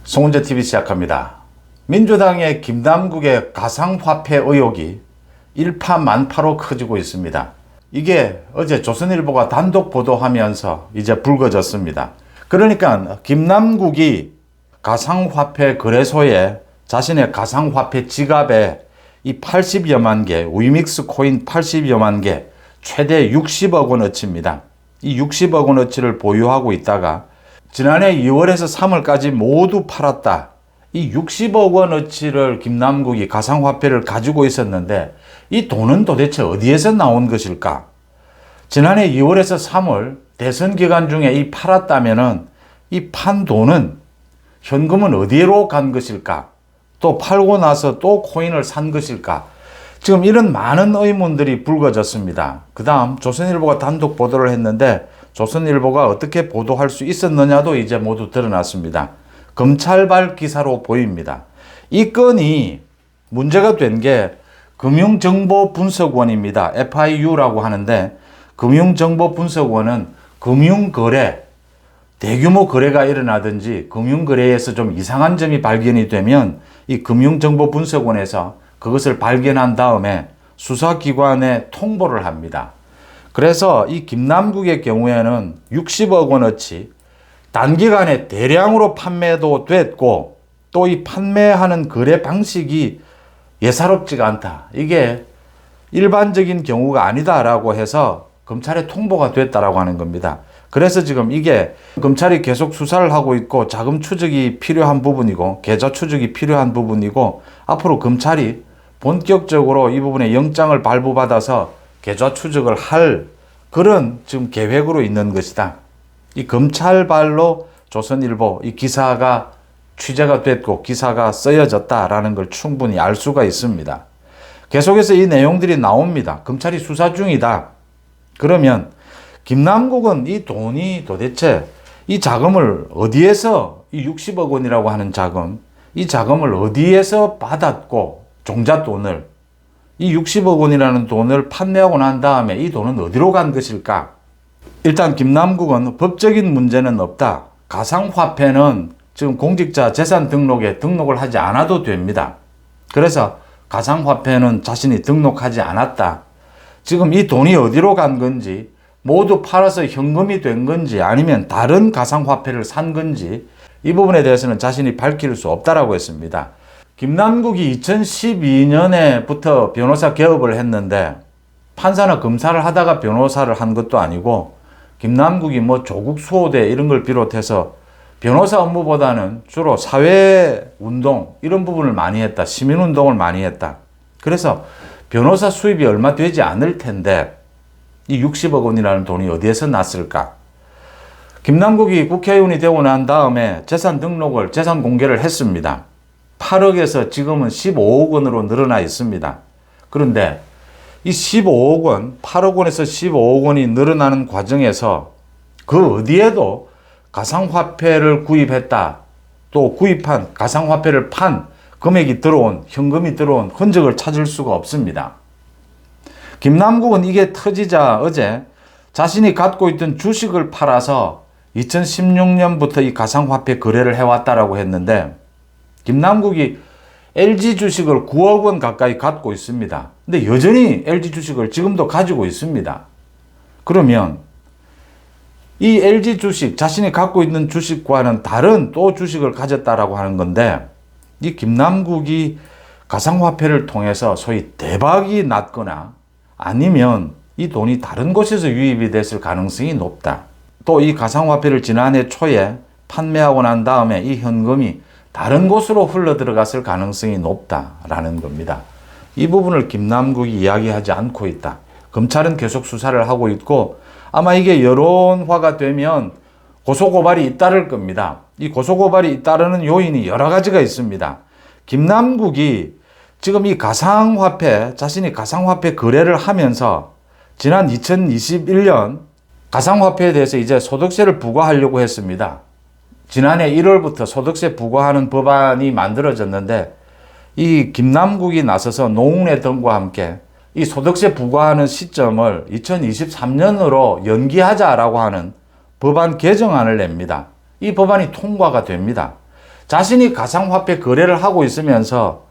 송은재TV 시작합니다. 민주당의 김남국의 가상화폐 의혹이 일파만파로 커지고 있습니다. 이게 어제 조선일보가 단독 보도하면서 이제 불거졌습니다. 그러니까 김남국이 가상화폐 거래소에 자신의 가상화폐 지갑에 이 80여만 개, 위믹스 코인 80여만 개, 최대 60억 원어치입니다. 이 60억 원어치를 보유하고 있다가 지난해 2월에서 3월까지 모두 팔았다. 이 60억 원어치를 김남국이 가상화폐를 가지고 있었는데 이 돈은 도대체 어디에서 나온 것일까? 지난해 2월에서 3월 대선 기간 중에 이 팔았다면은 이 판 돈은 현금은 어디로 간 것일까? 또 팔고 나서 또 코인을 산 것일까? 지금 이런 많은 의문들이 불거졌습니다. 그 다음 조선일보가 단독 보도를 했는데 조선일보가 어떻게 보도할 수 있었느냐도 이제 모두 드러났습니다. 검찰발 기사로 보입니다. 이 건이 문제가 된 게 금융정보분석원입니다. FIU라고 하는데 금융정보분석원은 금융거래, 대규모 거래가 일어나든지 금융거래에서 좀 이상한 점이 발견이 되면 이 금융정보분석원에서 그것을 발견한 다음에 수사기관에 통보를 합니다. 그래서 이 김남국의 경우에는 60억 원어치 단기간에 대량으로 판매도 됐고 또 이 판매하는 거래 방식이 예사롭지가 않다. 이게 일반적인 경우가 아니다라고 해서 검찰에 통보가 됐다라고 하는 겁니다. 그래서 지금 이게 검찰이 계속 수사를 하고 있고 자금 추적이 필요한 부분이고 계좌 추적이 필요한 부분이고 앞으로 검찰이 본격적으로 이 부분에 영장을 발부받아서 계좌 추적을 할 그런 지금 계획으로 있는 것이다. 이 검찰발로 조선일보 이 기사가 취재가 됐고 기사가 쓰여졌다라는 걸 충분히 알 수가 있습니다. 계속해서 이 내용들이 나옵니다. 검찰이 수사 중이다. 그러면 김남국은 이 돈이 도대체 이 자금을 어디에서 이 60억 원이라고 하는 자금, 이 자금을 어디에서 받았고 종잣돈을 이 60억 원이라는 돈을 판매하고 난 다음에 이 돈은 어디로 간 것일까? 일단 김남국은 법적인 문제는 없다. 가상화폐는 지금 공직자 재산 등록에 등록을 하지 않아도 됩니다. 그래서 가상화폐는 자신이 등록하지 않았다. 지금 이 돈이 어디로 간 건지 모두 팔아서 현금이 된 건지 아니면 다른 가상화폐를 산 건지 이 부분에 대해서는 자신이 밝힐 수 없다라고 했습니다. 김남국이 2012년에부터 변호사 개업을 했는데 판사나 검사를 하다가 변호사를 한 것도 아니고 김남국이 뭐 조국 수호대 이런 걸 비롯해서 변호사 업무보다는 주로 사회운동 이런 부분을 많이 했다. 시민운동을 많이 했다. 그래서 변호사 수입이 얼마 되지 않을 텐데 이 60억 원이라는 돈이 어디에서 났을까? 김남국이 국회의원이 되고 난 다음에 재산 등록을, 재산 공개를 했습니다. 8억에서 지금은 15억 원으로 늘어나 있습니다. 그런데 이 15억 원, 8억 원에서 15억 원이 늘어나는 과정에서 그 어디에도 가상화폐를 구입했다. 또 구입한 가상화폐를 판 금액이 들어온, 현금이 들어온 흔적을 찾을 수가 없습니다. 김남국은 이게 터지자 어제 자신이 갖고 있던 주식을 팔아서 2016년부터 이 가상화폐 거래를 해왔다라고 했는데 김남국이 LG 주식을 9억 원 가까이 갖고 있습니다. 근데 여전히 LG 주식을 지금도 가지고 있습니다. 그러면 이 LG 주식, 자신이 갖고 있는 주식과는 다른 또 주식을 가졌다라고 하는 건데 이 김남국이 가상화폐를 통해서 소위 대박이 났거나 아니면 이 돈이 다른 곳에서 유입이 됐을 가능성이 높다. 또 이 가상화폐를 지난해 초에 판매하고 난 다음에 이 현금이 다른 곳으로 흘러 들어갔을 가능성이 높다라는 겁니다. 이 부분을 김남국이 이야기하지 않고 있다. 검찰은 계속 수사를 하고 있고 아마 이게 여론화가 되면 고소고발이 잇따를 겁니다. 이 고소고발이 잇따르는 요인이 여러 가지가 있습니다. 김남국이 지금 이 가상화폐, 자신이 가상화폐 거래를 하면서 지난 2021년 가상화폐에 대해서 이제 소득세를 부과하려고 했습니다. 지난해 1월부터 소득세 부과하는 법안이 만들어졌는데 이 김남국이 나서서 노웅래 등과 함께 이 소득세 부과하는 시점을 2023년으로 연기하자라고 하는 법안 개정안을 냅니다. 이 법안이 통과가 됩니다. 자신이 가상화폐 거래를 하고 있으면서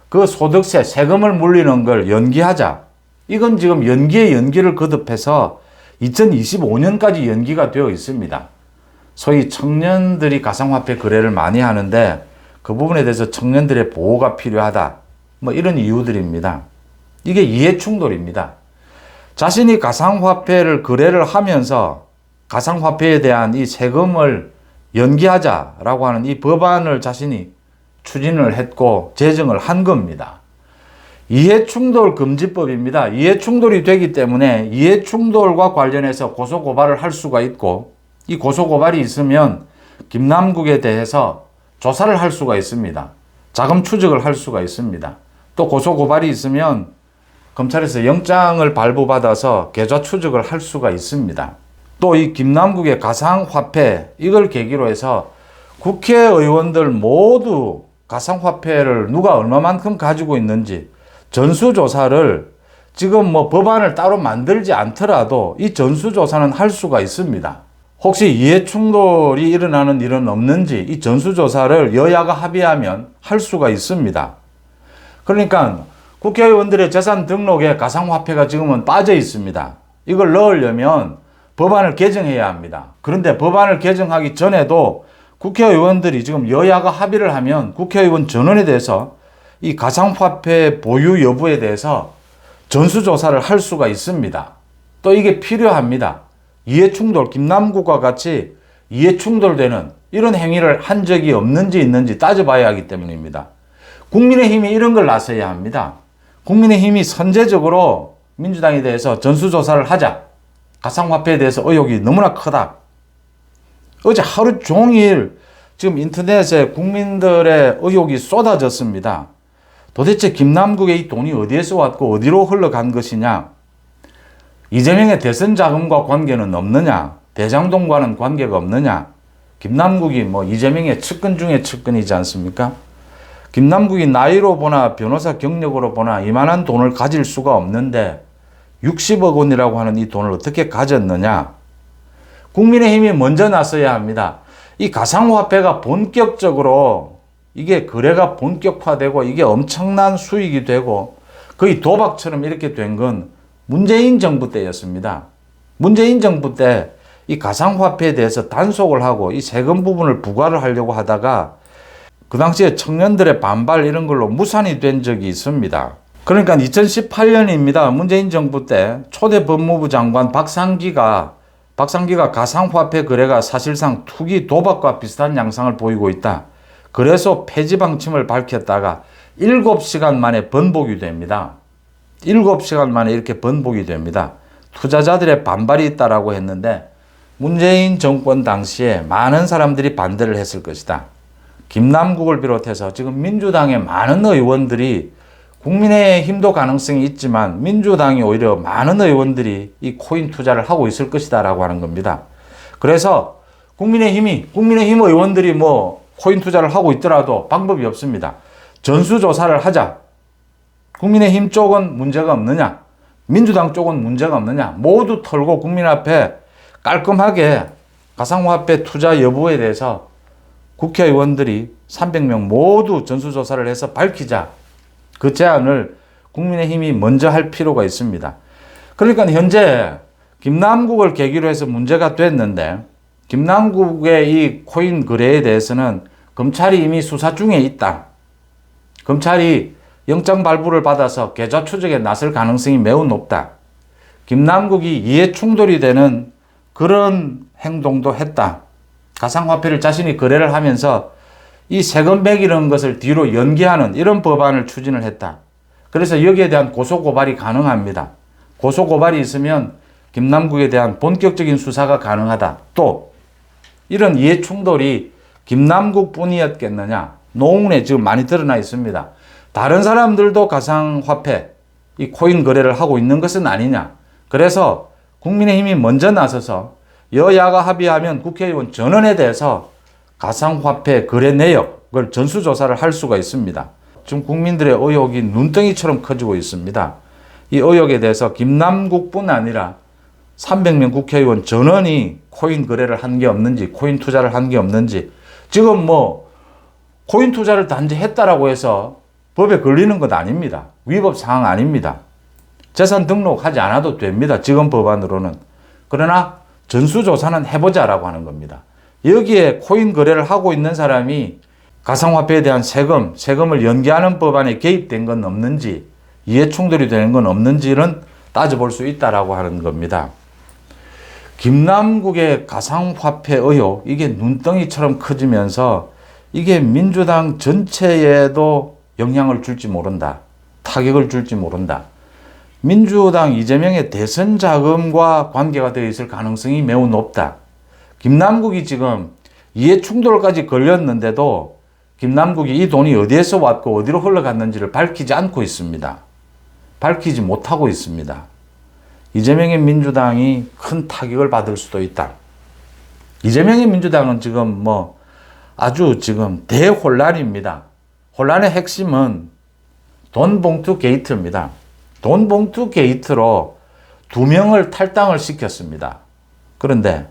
그 소득세, 세금을 물리는 걸 연기하자. 이건 지금 연기에 연기를 거듭해서 2025년까지 연기가 되어 있습니다. 소위 청년들이 가상화폐 거래를 많이 하는데 그 부분에 대해서 청년들의 보호가 필요하다. 뭐 이런 이유들입니다. 이게 이해충돌입니다. 자신이 가상화폐를 거래를 하면서 가상화폐에 대한 이 세금을 연기하자라고 하는 이 법안을 자신이 추진을 했고 제정을 한 겁니다. 이해충돌 금지법입니다. 이해충돌이 되기 때문에 이해충돌과 관련해서 고소고발을 할 수가 있고 이 고소고발이 있으면 김남국에 대해서 조사를 할 수가 있습니다. 자금 추적을 할 수가 있습니다. 또 고소고발이 있으면 검찰에서 영장을 발부받아서 계좌 추적을 할 수가 있습니다. 또 이 김남국의 가상화폐 이걸 계기로 해서 국회의원들 모두 가상화폐를 누가 얼마만큼 가지고 있는지 전수조사를 지금 뭐 법안을 따로 만들지 않더라도 이 전수조사는 할 수가 있습니다. 혹시 이해충돌이 일어나는 일은 없는지 이 전수조사를 여야가 합의하면 할 수가 있습니다. 그러니까 국회의원들의 재산 등록에 가상화폐가 지금은 빠져 있습니다. 이걸 넣으려면 법안을 개정해야 합니다. 그런데 법안을 개정하기 전에도 국회의원들이 지금 여야가 합의를 하면 국회의원 전원에 대해서 이 가상화폐 보유 여부에 대해서 전수조사를 할 수가 있습니다. 또 이게 필요합니다. 이해충돌, 김남국과 같이 이해충돌되는 이런 행위를 한 적이 없는지 있는지 따져봐야 하기 때문입니다. 국민의힘이 이런 걸 나서야 합니다. 국민의힘이 선제적으로 민주당에 대해서 전수조사를 하자. 가상화폐에 대해서 의혹이 너무나 크다. 어제 하루 종일 지금 인터넷에 국민들의 의혹이 쏟아졌습니다. 도대체 김남국의 이 돈이 어디에서 왔고 어디로 흘러간 것이냐? 이재명의 대선 자금과 관계는 없느냐? 대장동과는 관계가 없느냐? 김남국이 뭐 이재명의 측근 중에 측근이지 않습니까? 김남국이 나이로 보나 변호사 경력으로 보나 이만한 돈을 가질 수가 없는데 60억 원이라고 하는 이 돈을 어떻게 가졌느냐? 국민의힘이 먼저 나서야 합니다. 이 가상화폐가 본격적으로 이게 거래가 본격화되고 이게 엄청난 수익이 되고 거의 도박처럼 이렇게 된 건 문재인 정부 때였습니다. 문재인 정부 때 이 가상화폐에 대해서 단속을 하고 이 세금 부분을 부과를 하려고 하다가 그 당시에 청년들의 반발 이런 걸로 무산이 된 적이 있습니다. 그러니까 2018년입니다. 문재인 정부 때 초대 법무부 장관 박상기가 가상화폐 거래가 사실상 투기 도박과 비슷한 양상을 보이고 있다. 그래서 폐지 방침을 밝혔다가 7시간 만에 번복이 됩니다. 7시간 만에 이렇게 번복이 됩니다. 투자자들의 반발이 있다라고 했는데 문재인 정권 당시에 많은 사람들이 반대를 했을 것이다. 김남국을 비롯해서 지금 민주당의 많은 의원들이 국민의힘도 가능성이 있지만 민주당이 오히려 많은 의원들이 이 코인 투자를 하고 있을 것이다 라고 하는 겁니다. 그래서 국민의힘 의원들이 뭐 코인 투자를 하고 있더라도 방법이 없습니다. 전수조사를 하자. 국민의힘 쪽은 문제가 없느냐? 민주당 쪽은 문제가 없느냐? 모두 털고 국민 앞에 깔끔하게 가상화폐 투자 여부에 대해서 국회의원들이 300명 모두 전수조사를 해서 밝히자. 그 제안을 국민의힘이 먼저 할 필요가 있습니다. 그러니까 현재 김남국을 계기로 해서 문제가 됐는데 김남국의 이 코인 거래에 대해서는 검찰이 이미 수사 중에 있다. 검찰이 영장 발부를 받아서 계좌 추적에 나설 가능성이 매우 높다. 김남국이 이해 충돌이 되는 그런 행동도 했다. 가상화폐를 자신이 거래를 하면서 이 세금 매기는 것을 뒤로 연기하는 이런 법안을 추진을 했다. 그래서 여기에 대한 고소고발이 가능합니다. 고소고발이 있으면 김남국에 대한 본격적인 수사가 가능하다. 또 이런 이해충돌이 김남국 뿐이었겠느냐. 노웅래 지금 많이 드러나 있습니다. 다른 사람들도 가상화폐, 이 코인 거래를 하고 있는 것은 아니냐. 그래서 국민의힘이 먼저 나서서 여야가 합의하면 국회의원 전원에 대해서 가상화폐 거래 내역을 전수조사를 할 수가 있습니다. 지금 국민들의 의혹이 눈덩이처럼 커지고 있습니다. 이 의혹에 대해서 김남국뿐 아니라 300명 국회의원 전원이 코인 거래를 한 게 없는지, 코인 투자를 한 게 없는지, 지금 뭐 코인 투자를 단지 했다라고 해서 법에 걸리는 것 아닙니다. 위법 사항 아닙니다. 재산 등록하지 않아도 됩니다. 지금 법안으로는. 그러나 전수조사는 해보자라고 하는 겁니다. 여기에 코인 거래를 하고 있는 사람이 가상화폐에 대한 세금을 연기하는 법안에 개입된 건 없는지, 이해충돌이 되는 건 없는지는 따져볼 수 있다라고 하는 겁니다. 김남국의 가상화폐 의혹, 이게 눈덩이처럼 커지면서 이게 민주당 전체에도 영향을 줄지 모른다. 타격을 줄지 모른다. 민주당 이재명의 대선 자금과 관계가 되어 있을 가능성이 매우 높다. 김남국이 지금 이해충돌까지 걸렸는데도 김남국이 이 돈이 어디에서 왔고 어디로 흘러갔는지를 밝히지 않고 있습니다. 밝히지 못하고 있습니다. 이재명의 민주당이 큰 타격을 받을 수도 있다. 이재명의 민주당은 지금 아주 지금 대혼란입니다. 혼란의 핵심은 돈봉투 게이트입니다. 돈봉투 게이트로 2명을 탈당을 시켰습니다. 그런데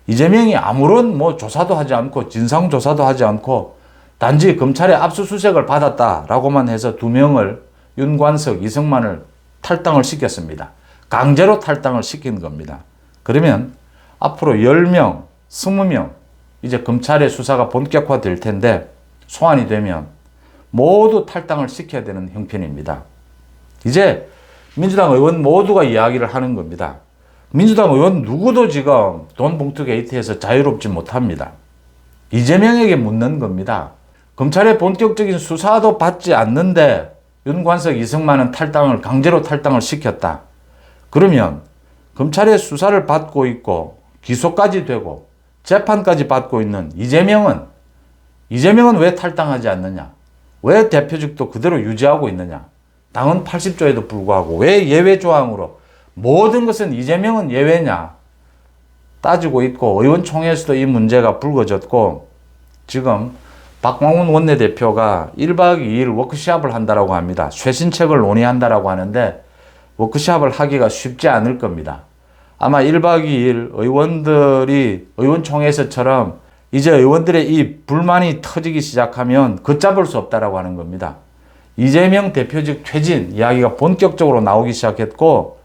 이재명이 아무런 조사도 하지 않고 진상조사도 하지 않고 단지 검찰의 압수수색을 받았다라고만 해서 2명을 윤관석, 이승만을 탈당을 시켰습니다. 강제로 탈당을 시킨 겁니다. 그러면 앞으로 10명, 20명 이제 검찰의 수사가 본격화될 텐데 소환이 되면 모두 탈당을 시켜야 되는 형편입니다. 이제 민주당 의원 모두가 이야기를 하는 겁니다. 민주당 의원 누구도 지금 돈봉투 게이트에서 자유롭지 못합니다. 이재명에게 묻는 겁니다. 검찰의 본격적인 수사도 받지 않는데 윤관석, 이승만은 강제로 탈당을 시켰다. 그러면 검찰의 수사를 받고 있고 기소까지 되고 재판까지 받고 있는 이재명은 왜 탈당하지 않느냐? 왜 대표직도 그대로 유지하고 있느냐? 당헌 80조에도 불구하고 왜 예외 조항으로 모든 것은 이재명은 예외냐? 따지고 있고 의원총회에서도 이 문제가 불거졌고 지금 박광훈 원내대표가 1박 2일 워크숍을 한다라고 합니다. 쇄신책을 논의한다라고 하는데 워크숍을 하기가 쉽지 않을 겁니다. 아마 1박 2일 의원들이 의원총회에서처럼 이제 의원들의 이 불만이 터지기 시작하면 걷잡을 수 없다라고 하는 겁니다. 이재명 대표직 퇴진 이야기가 본격적으로 나오기 시작했고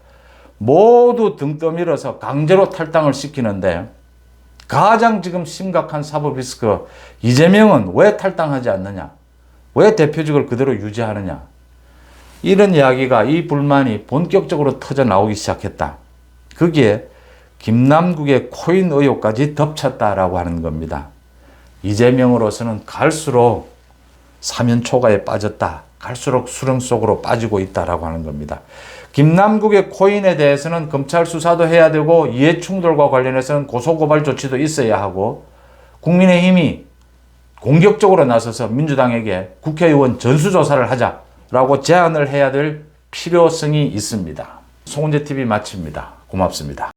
모두 등 떠밀어서 강제로 탈당을 시키는데 가장 지금 심각한 사법 리스크, 이재명은 왜 탈당하지 않느냐? 왜 대표직을 그대로 유지하느냐? 이런 이야기가, 이 불만이 본격적으로 터져 나오기 시작했다. 거기에 김남국의 코인 의혹까지 덮쳤다라고 하는 겁니다. 이재명으로서는 갈수록 사면초가에 빠졌다. 갈수록 수렁 속으로 빠지고 있다라고 하는 겁니다. 김남국의 코인에 대해서는 검찰 수사도 해야 되고 이해충돌과 관련해서는 고소고발 조치도 있어야 하고 국민의힘이 공격적으로 나서서 민주당에게 국회의원 전수조사를 하자라고 제안을 해야 될 필요성이 있습니다. 송은재TV 마칩니다. 고맙습니다.